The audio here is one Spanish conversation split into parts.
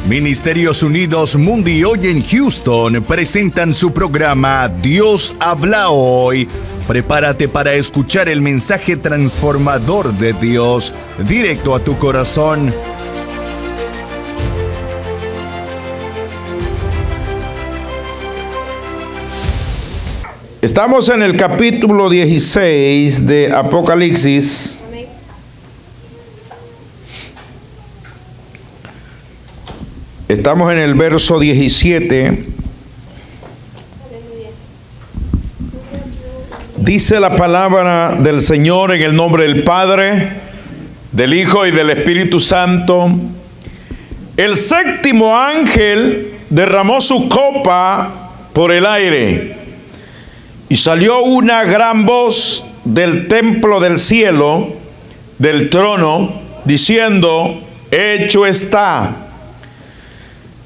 Ministerios Unidos Mundi hoy en Houston presentan su programa Dios habla hoy. Prepárate para escuchar el mensaje transformador de Dios directo a tu corazón. Estamos en el capítulo 16 de Apocalipsis. Estamos en el verso 17. Dice la palabra del Señor en el nombre del Padre, del Hijo y del Espíritu Santo. El séptimo ángel derramó su copa por el aire, y salió una gran voz del templo del cielo, del trono, diciendo: hecho está.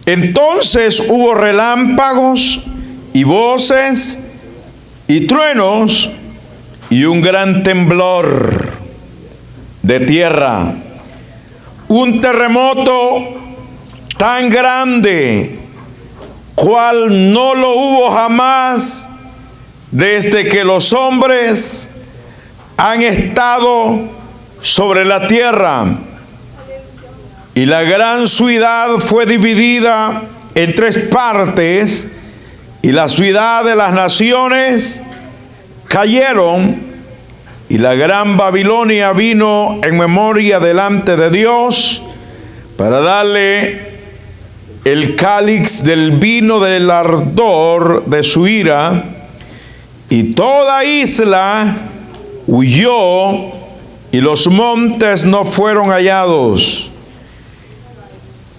Entonces hubo relámpagos y voces y truenos y un gran temblor de tierra, un terremoto tan grande cual no lo hubo jamás desde que los hombres han estado sobre la tierra. Y la gran ciudad fue dividida en tres partes, y la ciudad de las naciones cayeron, y la gran Babilonia vino en memoria delante de Dios para darle el cáliz del vino del ardor de su ira, y toda isla huyó, y los montes no fueron hallados.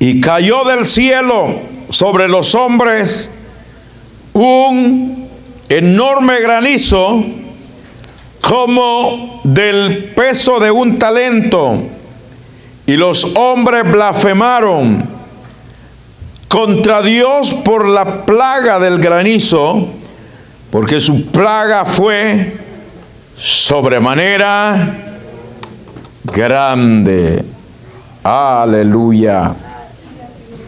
Y cayó del cielo sobre los hombres un enorme granizo, como del peso de un talento, y los hombres blasfemaron contra Dios por la plaga del granizo, porque su plaga fue sobremanera grande. Aleluya.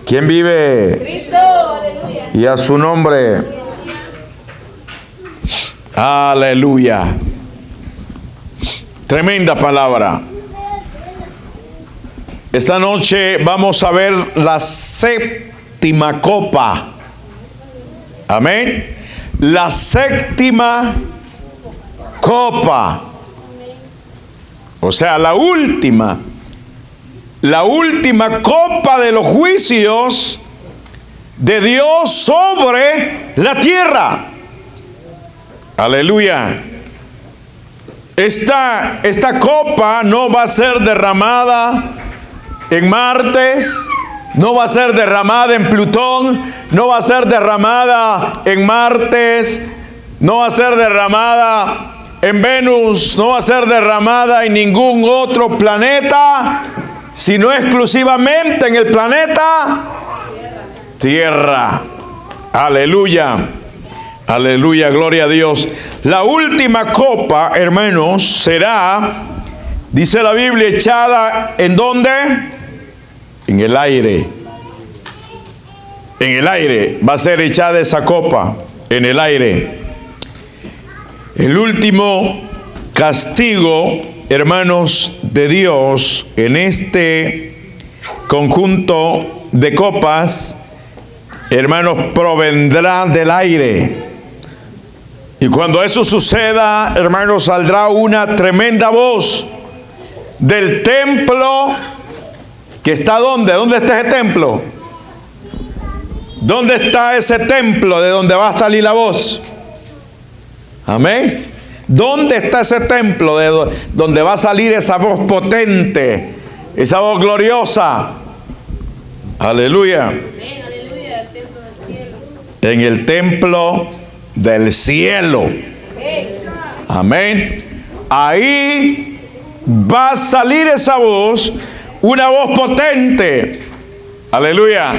¿Quién vive? Cristo, aleluya. Y a su nombre. Aleluya. Tremenda palabra. Esta noche vamos a ver la séptima copa. Amén. La séptima copa. O sea, la última copa de los juicios de Dios sobre la tierra. Aleluya. Esta copa no va a ser derramada en Marte, no va a ser derramada en Plutón, no va a ser derramada en Marte, no va a ser derramada en Venus, no va a ser derramada en ningún otro planeta, sino exclusivamente en el planeta Tierra. Aleluya. Aleluya, gloria a Dios. La última copa, hermanos, será, dice la Biblia, echada ¿en dónde? En el aire. En el aire va a ser echada esa copa, en el aire. El último castigo, hermanos de Dios, en este conjunto de copas, hermanos, provendrá del aire. Y cuando eso suceda, hermanos, saldrá una tremenda voz del templo que está ¿dónde? ¿Dónde está ese templo? ¿Dónde está ese templo de donde va a salir la voz? Amén. ¿Dónde está ese templo de donde va a salir esa voz potente, esa voz gloriosa? Aleluya. Amén, aleluya, el templo del cielo. En el templo del cielo. Amén. Ahí va a salir esa voz, una voz potente. Aleluya.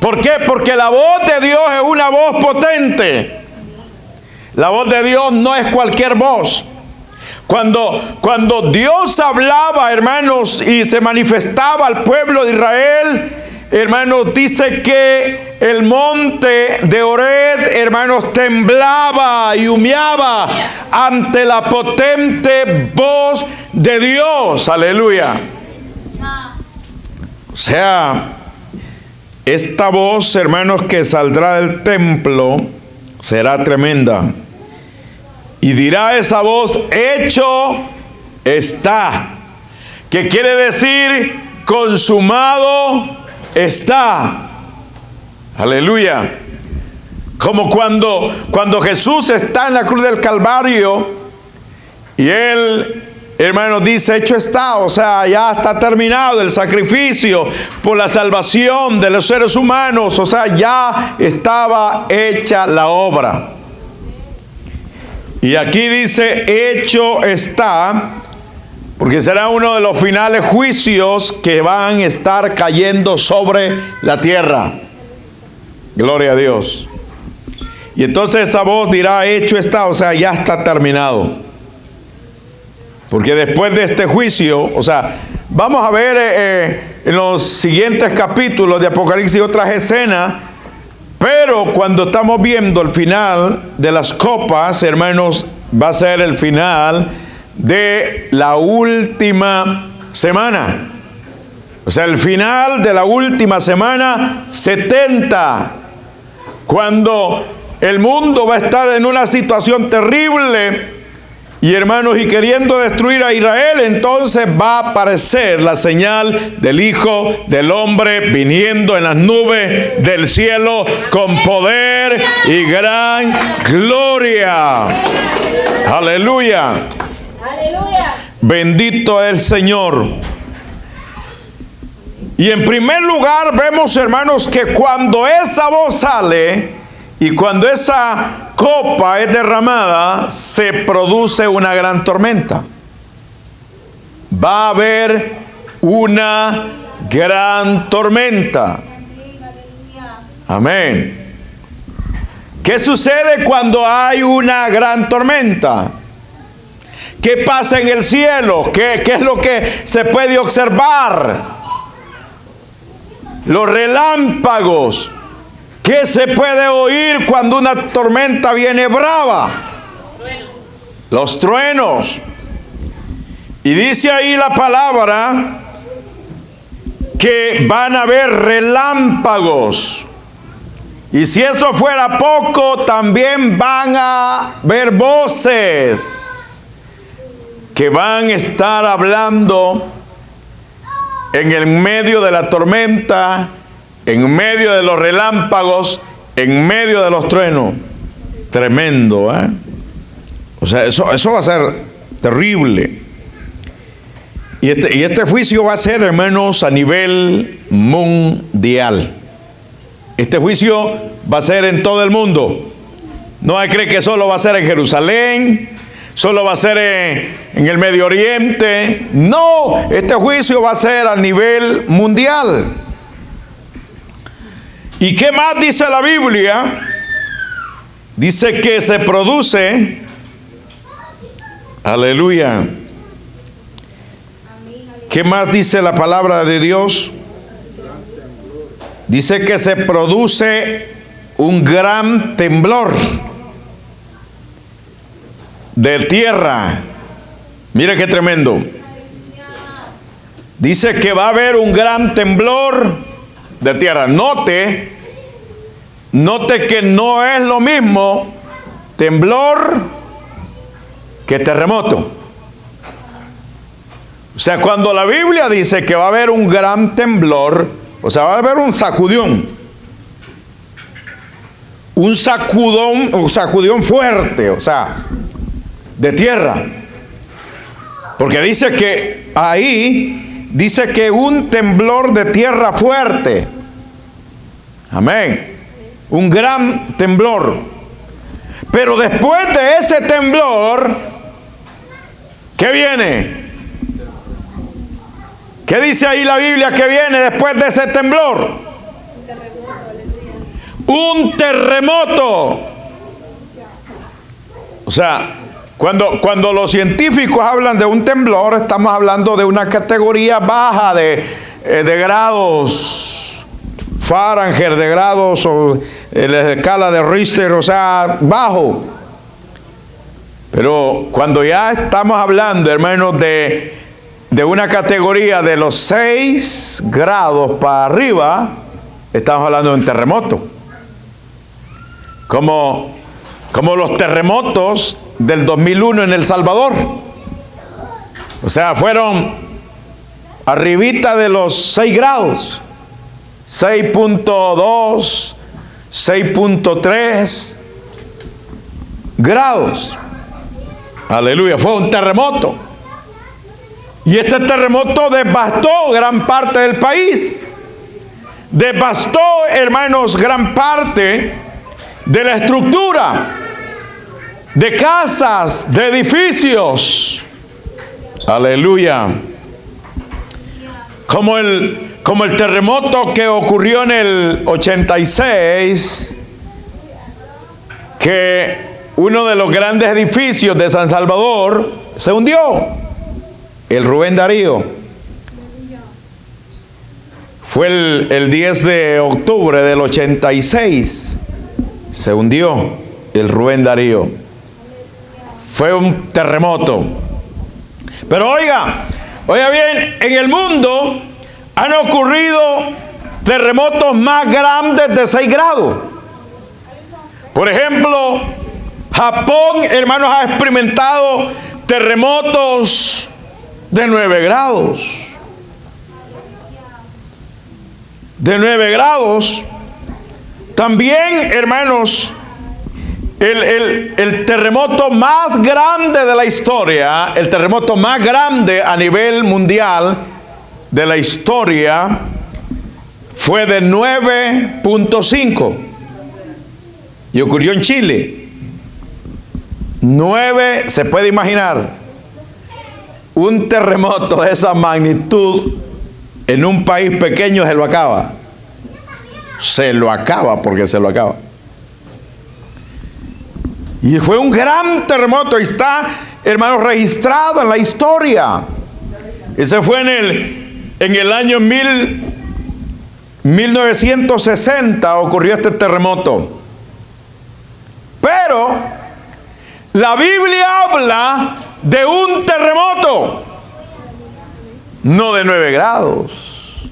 ¿Por qué? Porque la voz de Dios es una voz potente. La voz de Dios no es cualquier voz. Cuando Dios hablaba, hermanos, y se manifestaba al pueblo de Israel, hermanos, dice que el monte de Horeb, hermanos, temblaba y humeaba ante la potente voz de Dios. Aleluya. O sea, esta voz, hermanos, que saldrá del templo será tremenda. Y dirá esa voz: hecho está. ¿Qué quiere decir? Consumado está. Aleluya. Como cuando Jesús está en la cruz del Calvario y Él, hermanos, dice: hecho está. O sea, ya está terminado el sacrificio por la salvación de los seres humanos. O sea, ya estaba hecha la obra. Y aquí dice: hecho está, porque será uno de los finales juicios que van a estar cayendo sobre la tierra. Gloria a Dios. Y entonces esa voz dirá: hecho está, o sea, ya está terminado. Porque después de este juicio, o sea, vamos a ver en los siguientes capítulos de Apocalipsis otras escenas. Pero cuando estamos viendo el final de las copas, hermanos, va a ser el final de la última semana. O sea, el final de la última semana 70. Cuando el mundo va a estar en una situación terrible. Y hermanos, y queriendo destruir a Israel, entonces va a aparecer la señal del Hijo del Hombre viniendo en las nubes del cielo con poder y gran gloria. Aleluya. Aleluya. Bendito es el Señor. Y en primer lugar vemos, hermanos, que cuando esa voz sale y cuando esa copa es derramada, se produce una gran tormenta. Va a haber una gran tormenta. Amén. ¿Qué sucede cuando hay una gran tormenta? ¿Qué pasa en el cielo? ¿Qué es lo que se puede observar? Los relámpagos. ¿Qué se puede oír cuando una tormenta viene brava? Los truenos. Y dice ahí la palabra que van a haber relámpagos. Y si eso fuera poco, también van a haber voces que van a estar hablando en el medio de la tormenta, en medio de los relámpagos, en medio de los truenos. Tremendo, ¿eh? O sea, eso va a ser terrible. Y este juicio va a ser, hermanos, a nivel mundial. Este juicio va a ser en todo el mundo. No hay que creer que solo va a ser en Jerusalén, solo va a ser en el Medio Oriente. No, este juicio va a ser a nivel mundial. ¿Y qué más dice la Biblia? Dice que se produce, aleluya. ¿Qué más dice la palabra de Dios? Dice que se produce un gran temblor de tierra. Mire qué tremendo. Dice que va a haber un gran temblor de tierra. Note que no es lo mismo temblor que terremoto. O sea, cuando la Biblia dice que va a haber un gran temblor, o sea, va a haber un sacudón. Un sacudón fuerte, o sea, de tierra. Porque dice que ahí, dice que un temblor de tierra fuerte. Amén. Un gran temblor. Pero después de ese temblor, ¿qué viene? ¿Qué dice ahí la Biblia que viene después de ese temblor? Un terremoto. O sea, cuando los científicos hablan de un temblor, estamos hablando de una categoría baja de grados. Fahrenheit de grados o la escala de Richter, o sea, bajo. Pero cuando ya estamos hablando, hermanos, de una categoría de los 6 grados para arriba, estamos hablando de un terremoto. Como los terremotos del 2001 en El Salvador. O sea, fueron arribita de los 6 grados. 6.2, 6.3 grados. Aleluya, fue un terremoto. Y este terremoto devastó gran parte del país. Devastó, hermanos, gran parte de la estructura, de casas, de edificios. Aleluya. Como el terremoto que ocurrió en el 86, que uno de los grandes edificios de San Salvador se hundió, el Rubén Darío. Fue el 10 de octubre del 86, se hundió el Rubén Darío. Fue un terremoto. Pero oiga bien, en el mundo han ocurrido terremotos más grandes de 6 grados. Por ejemplo, Japón, hermanos, ha experimentado terremotos de 9 grados. De 9 grados. También, hermanos, el terremoto más grande de la historia, el terremoto más grande a nivel mundial de la historia, fue de 9.5 y ocurrió en Chile. 9, se puede imaginar, un terremoto de esa magnitud en un país pequeño se lo acaba. Se lo acaba porque se lo acaba. Y fue un gran terremoto y está, hermanos, registrado en la historia. Ese fue en el año 1960 ocurrió este terremoto. Pero la Biblia habla de un terremoto, no de 9 grados.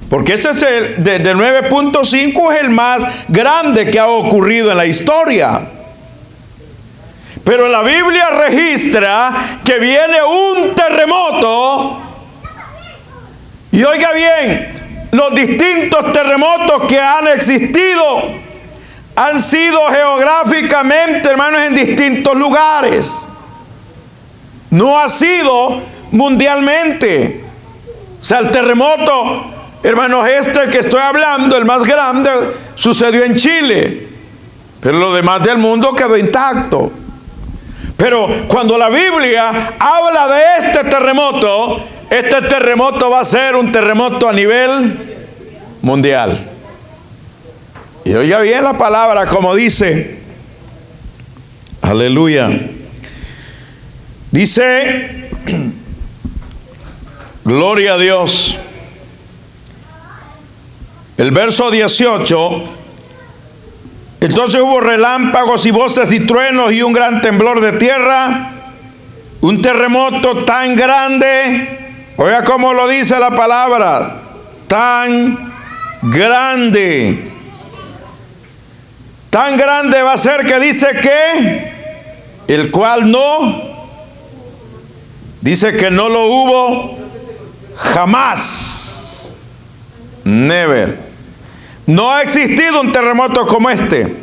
Porque ese es de 9.5 es el más grande que ha ocurrido en la historia. Pero la Biblia registra que viene un terremoto. Y oiga bien, los distintos terremotos que han existido han sido geográficamente, hermanos, en distintos lugares. No ha sido mundialmente. O sea, el terremoto, hermanos, este que estoy hablando, el más grande, sucedió en Chile. Pero lo demás del mundo quedó intacto. Pero cuando la Biblia habla de este terremoto va a ser un terremoto a nivel mundial. Y oiga bien la palabra como dice. Aleluya. Dice, gloria a Dios. El verso 18. Entonces hubo relámpagos y voces y truenos y un gran temblor de tierra, un terremoto tan grande. Oiga cómo lo dice la palabra, tan grande. Tan grande va a ser que dice que el cual dice que no lo hubo jamás. Never. No ha existido un terremoto como este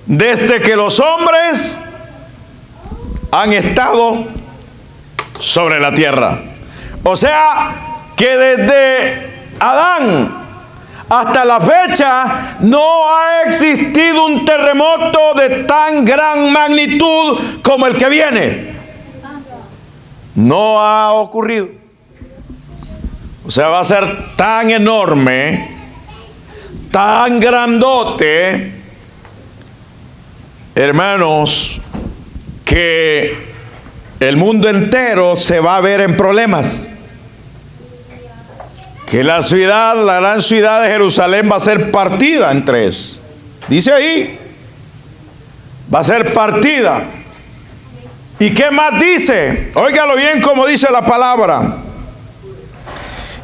desde que los hombres han estado sobre la tierra. O sea, que desde Adán hasta la fecha no ha existido un terremoto de tan gran magnitud como el que viene. No ha ocurrido. O sea, va a ser tan enorme, tan grandote, hermanos, que el mundo entero se va a ver en problemas. que la gran ciudad de Jerusalén va a ser partida en tres. Dice ahí, va a ser partida. ¿Y qué más dice? Óigalo bien como dice la palabra.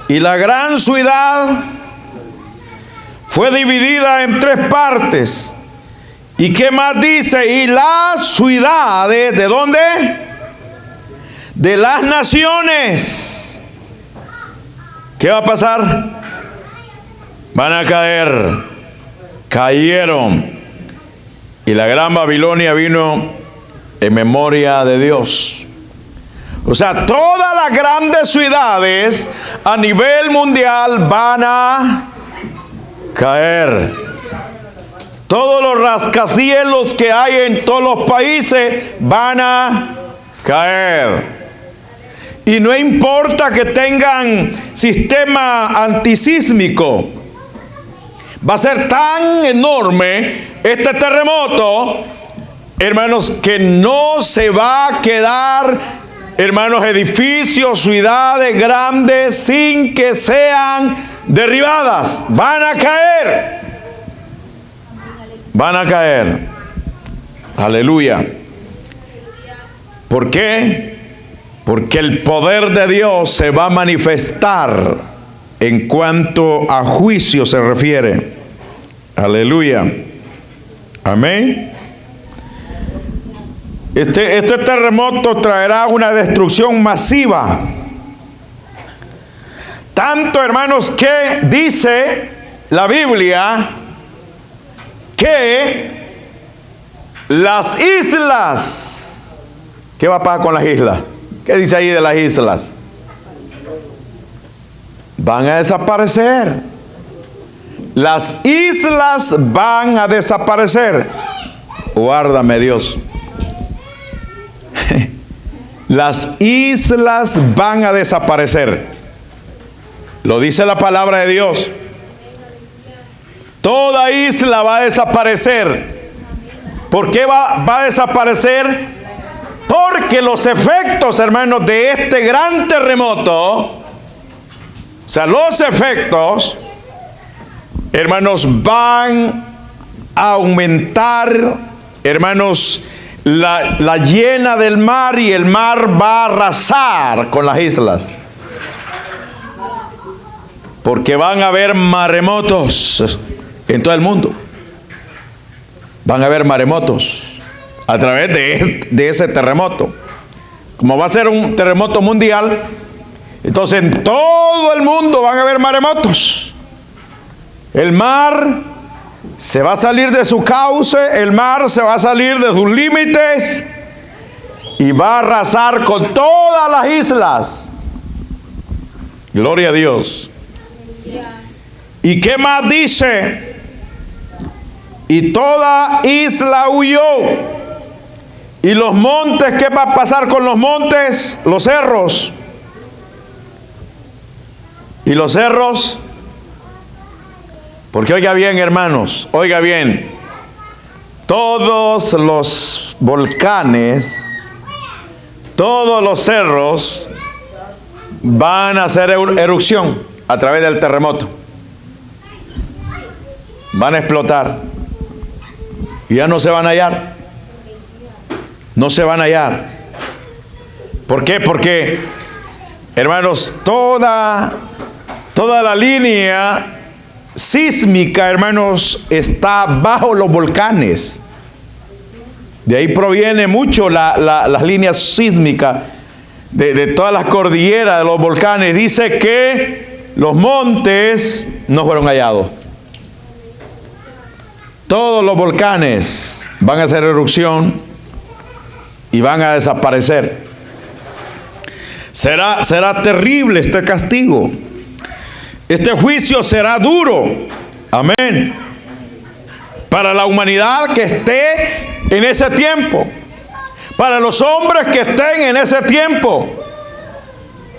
Y la gran ciudad fue dividida en tres partes. ¿Y qué más dice? Y las ciudades, ¿de dónde? De las naciones. ¿Qué va a pasar? Van a caer. Cayeron. Y la gran Babilonia vino en memoria de Dios. O sea, todas las grandes ciudades a nivel mundial van a caer. Todos los rascacielos que hay en todos los países van a caer. Y no importa que tengan sistema antisísmico, va a ser tan enorme este terremoto, hermanos, que no se va a quedar, hermanos, edificios, ciudades grandes sin que sean derribadas. Van a caer. Van a caer. Aleluya. ¿Por qué? Porque el poder de Dios se va a manifestar en cuanto a juicio se refiere. Aleluya. Amén. Este terremoto traerá una destrucción masiva. Tanto, hermanos, que dice la Biblia que las islas, ¿qué va a pasar con las islas? ¿Qué dice ahí de las islas? Van a desaparecer. Las islas van a desaparecer. Guárdame, Dios. Las islas van a desaparecer. Lo dice la palabra de Dios. Toda isla va a desaparecer. ¿Por qué va a desaparecer? Porque los efectos, hermanos, de este gran terremoto, o sea, los efectos, hermanos, van a aumentar, hermanos, la llena del mar, y el mar va a arrasar con las islas. Porque van a haber maremotos en todo el mundo. Van a haber maremotos a través de ese terremoto. Como va a ser un terremoto mundial, entonces en todo el mundo van a haber maremotos. El mar se va a salir de su cauce, el mar se va a salir de sus límites y va a arrasar con todas las islas. Gloria a Dios. ¿Y qué más dice? Y toda isla huyó. ¿Y los montes? ¿Qué va a pasar con los montes? Los cerros. ¿Y los cerros? Porque oiga bien, hermanos, oiga bien. Todos los volcanes, todos los cerros van a hacer erupción a través del terremoto. Van a explotar. Y ya no se van a hallar. No se van a hallar. ¿Por qué? Porque, hermanos, toda la línea sísmica, hermanos, está bajo los volcanes. De ahí proviene mucho las líneas sísmicas de todas las cordilleras de los volcanes. Dice que los montes no fueron hallados. Todos los volcanes van a hacer erupción y van a desaparecer. Será terrible este castigo. Este juicio será duro. Amén. Para la humanidad que esté en ese tiempo. Para los hombres que estén en ese tiempo.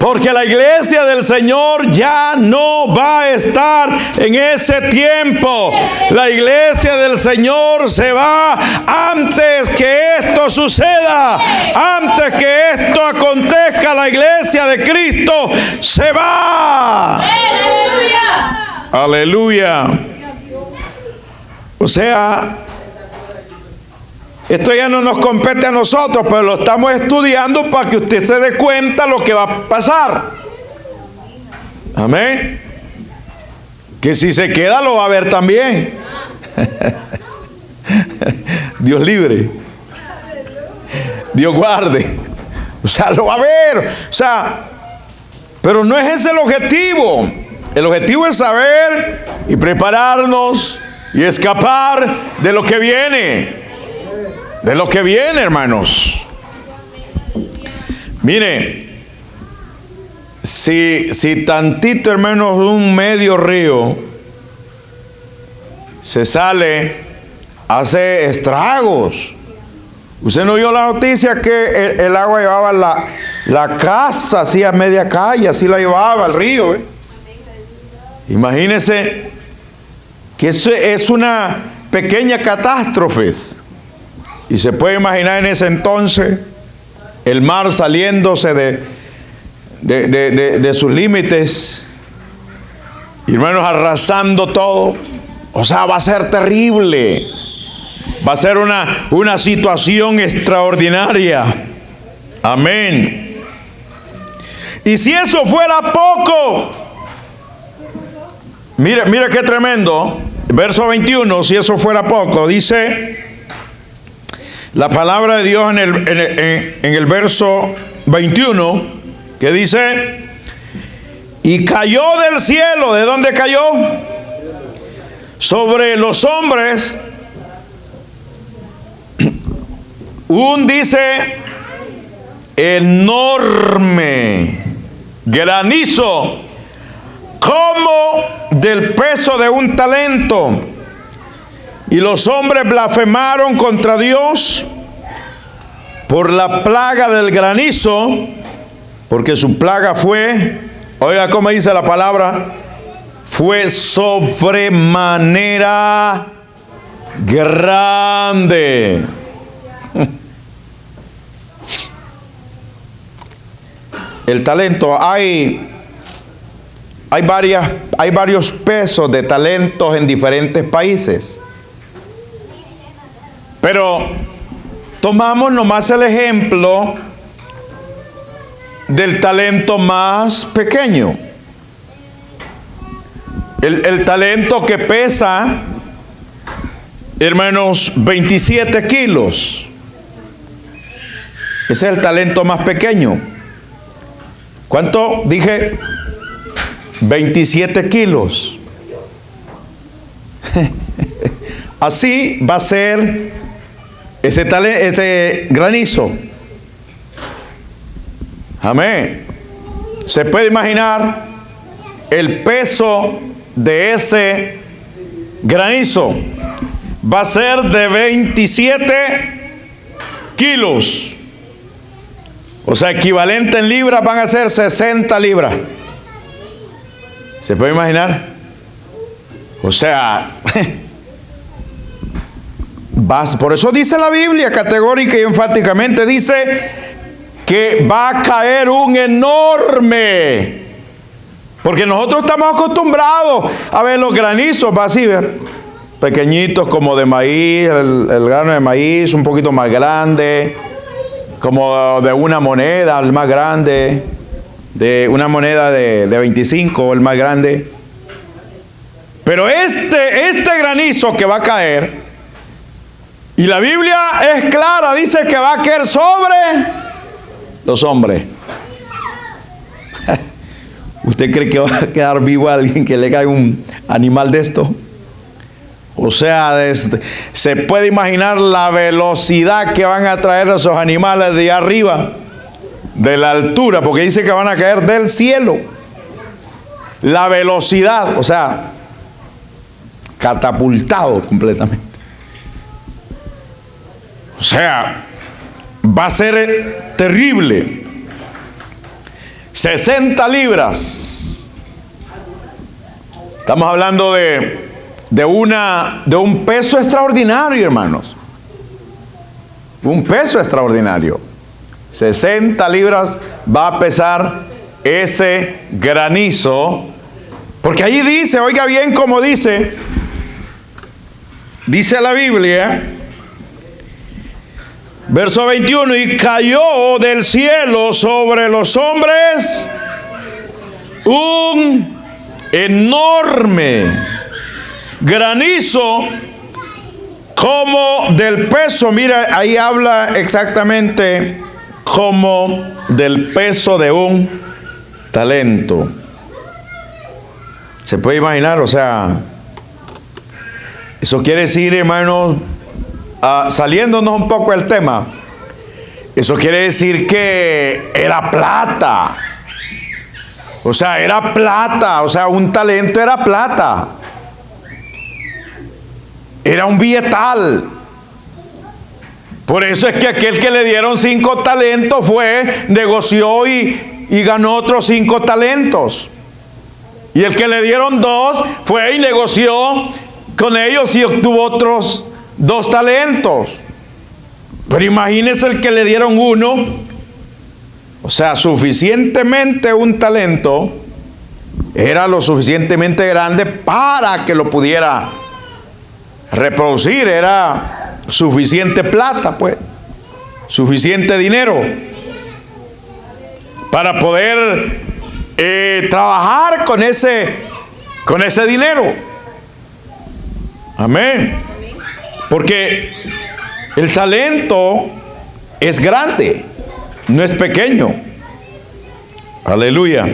Porque la iglesia del Señor ya no va a estar en ese tiempo. La iglesia del Señor se va antes que esto suceda. Antes que esto acontezca, la iglesia de Cristo se va. Aleluya. O sea, esto ya no nos compete a nosotros, pero lo estamos estudiando para que usted se dé cuenta lo que va a pasar. Amén. Que si se queda lo va a ver también. Dios libre. Dios guarde. O sea, lo va a ver. O sea, pero no es ese el objetivo. El objetivo es saber y prepararnos y escapar de lo que viene. De lo que viene, hermanos. Mire, si tantito, hermanos, un medio río se sale, hace estragos. Usted no vio la noticia que el agua llevaba la casa así a media calle, así la llevaba el río. Imagínese que eso es una pequeña catástrofe. Y se puede imaginar en ese entonces el mar saliéndose de sus límites, hermanos, arrasando todo. O sea, va a ser terrible. Va a ser una situación extraordinaria. Amén. Y si eso fuera poco, mira qué tremendo. Verso 21, si eso fuera poco, dice la palabra de Dios en el verso 21, que dice: y cayó del cielo. ¿De dónde cayó? Sobre los hombres dice, enorme granizo, como del peso de un talento. Y los hombres blasfemaron contra Dios por la plaga del granizo, porque su plaga fue, oiga cómo dice la palabra, fue sobremanera grande. El talento, hay varios pesos de talentos en diferentes países. Pero tomamos nomás el ejemplo del talento más pequeño. El talento que pesa, hermanos, 27 kilos. Ese es el talento más pequeño. ¿Cuánto? Dije 27 kilos. Así va a ser ese granizo. Amén. Se puede imaginar el peso de ese granizo. Va a ser de 27 kilos. O sea, equivalente en libras van a ser 60 libras. ¿Se puede imaginar? O sea, por eso dice la Biblia categórica y enfáticamente, dice que va a caer un enorme. Porque nosotros estamos acostumbrados a ver los granizos, va así, pequeñitos como de maíz, el grano de maíz un poquito más grande, como de una moneda, el más grande, de una moneda de 25, el más grande. Pero este granizo que va a caer, y la Biblia es clara, dice que va a caer sobre los hombres. ¿Usted cree que va a quedar vivo a alguien que le cae un animal de esto? O sea, se puede imaginar la velocidad que van a traer esos animales de arriba, de la altura, porque dice que van a caer del cielo. La velocidad, o sea, catapultado completamente. O sea, va a ser terrible. 60 libras. Estamos hablando de un peso extraordinario, hermanos. Un peso extraordinario. 60 libras va a pesar ese granizo. Porque allí dice, oiga bien cómo dice la Biblia, verso 21, y cayó del cielo sobre los hombres un enorme granizo como del peso, mira, ahí habla exactamente como del peso de un talento. ¿Se puede imaginar? O sea, eso quiere decir, hermanos, saliéndonos un poco del tema, eso quiere decir que era plata. O sea, era plata. O sea, un talento era plata. Era un billetal. Por eso es que aquel que le dieron 5 talentos fue, negoció y ganó otros 5 talentos. Y el que le dieron 2 fue y negoció con ellos y obtuvo otros 2 talentos. Pero imagínese el que le dieron 1. O sea, suficientemente un talento era lo suficientemente grande para que lo pudiera reproducir. Era suficiente plata, pues, suficiente dinero para poder trabajar con ese dinero. Amén. Porque el talento es grande, no es pequeño. Aleluya.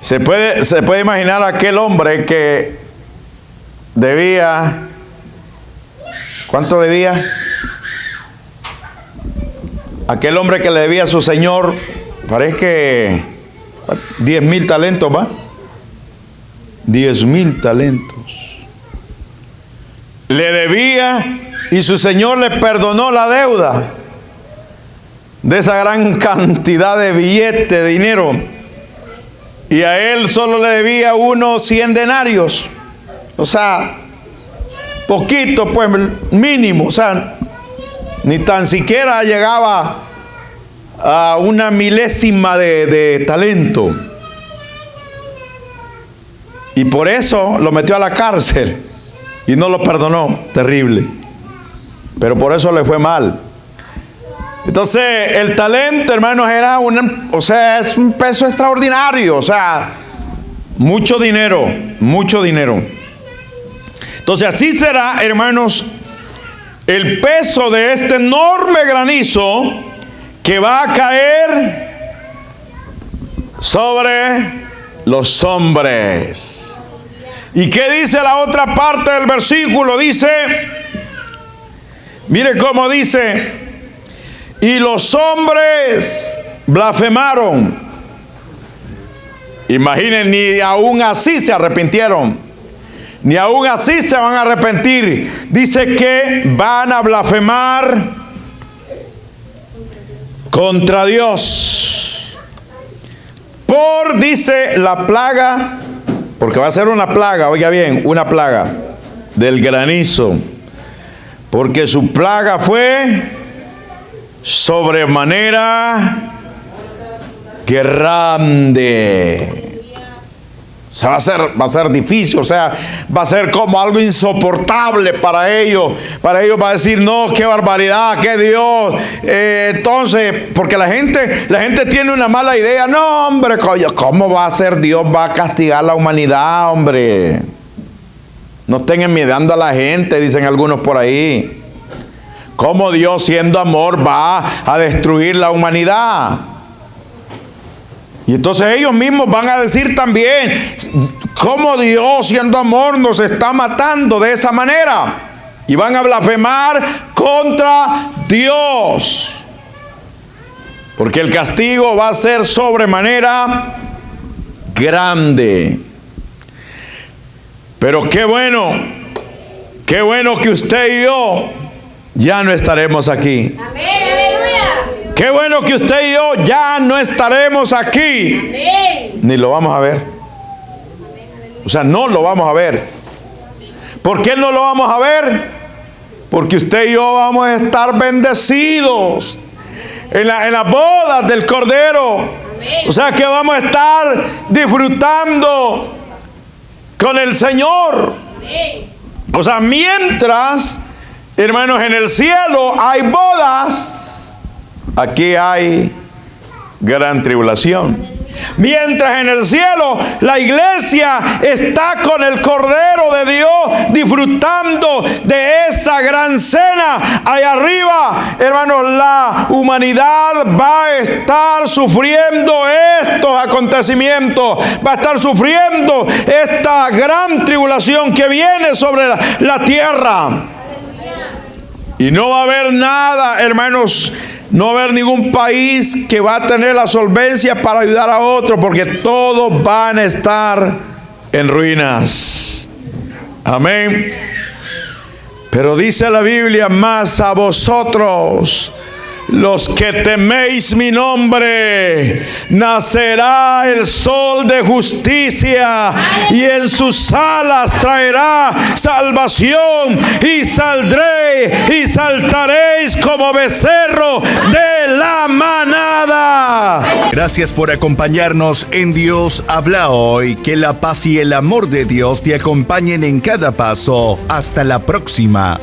Se puede imaginar a aquel hombre que debía, ¿cuánto debía? Aquel hombre que le debía a su señor, parece que 10,000 talentos, ¿va? 10,000 talentos. Le debía y su señor le perdonó la deuda de esa gran cantidad de billetes de dinero. Y a él solo le debía unos 100 denarios. O sea, poquito, pues, mínimo. O sea, ni tan siquiera llegaba a una milésima de talento. Y por eso lo metió a la cárcel y no lo perdonó. Terrible. Pero por eso le fue mal. Entonces, el talento, hermanos, era es un peso extraordinario. O sea, mucho dinero, mucho dinero. Entonces, así será, hermanos, el peso de este enorme granizo que va a caer sobre los hombres. ¿Y qué dice la otra parte del versículo? Dice, mire cómo dice, y los hombres blasfemaron. Imaginen, ni aún así se arrepintieron. Ni aún así se van a arrepentir. Dice que van a blasfemar contra Dios. Dice la plaga, porque va a ser una plaga, oiga bien, una plaga del granizo. Porque su plaga fue sobremanera grande. O sea, va a ser difícil, o sea, va a ser como algo insoportable para ellos. Para ellos va a decir, no, qué barbaridad, qué Dios. Entonces, porque la gente tiene una mala idea. No, hombre, ¿cómo va a ser Dios? Va a castigar a la humanidad, hombre. No estén envidiando a la gente, dicen algunos por ahí. ¿Cómo Dios, siendo amor, va a destruir la humanidad? Y entonces ellos mismos van a decir también, ¿cómo Dios, siendo amor, nos está matando de esa manera? Y van a blasfemar contra Dios. Porque el castigo va a ser sobremanera grande. Pero qué bueno que usted y yo ya no estaremos aquí. Amén, aleluya. Qué bueno que usted y yo ya no estaremos aquí, Amén. ni lo vamos a ver. O sea, no lo vamos a ver. ¿Por qué no lo vamos a ver? Porque usted y yo vamos a estar bendecidos en las bodas del Cordero. O sea que vamos a estar disfrutando con el Señor. Amén. O sea, mientras, hermanos, en el cielo hay bodas, aquí hay gran tribulación. Mientras en el cielo la iglesia está con el Cordero de Dios disfrutando de esa gran cena, allá arriba, hermanos, la humanidad va a estar sufriendo estos acontecimientos, va a estar sufriendo esta gran tribulación que viene sobre la tierra. Y no va a haber nada, hermanos. No va a haber ningún país que va a tener la solvencia para ayudar a otro, porque todos van a estar en ruinas. Amén. Pero dice la Biblia: más a vosotros, los que teméis mi nombre, nacerá el sol de justicia, y en sus alas traerá salvación, y saldré y saltaréis como becerro de la manada. Gracias por acompañarnos en Dios habla hoy. Que la paz y el amor de Dios te acompañen en cada paso. Hasta la próxima.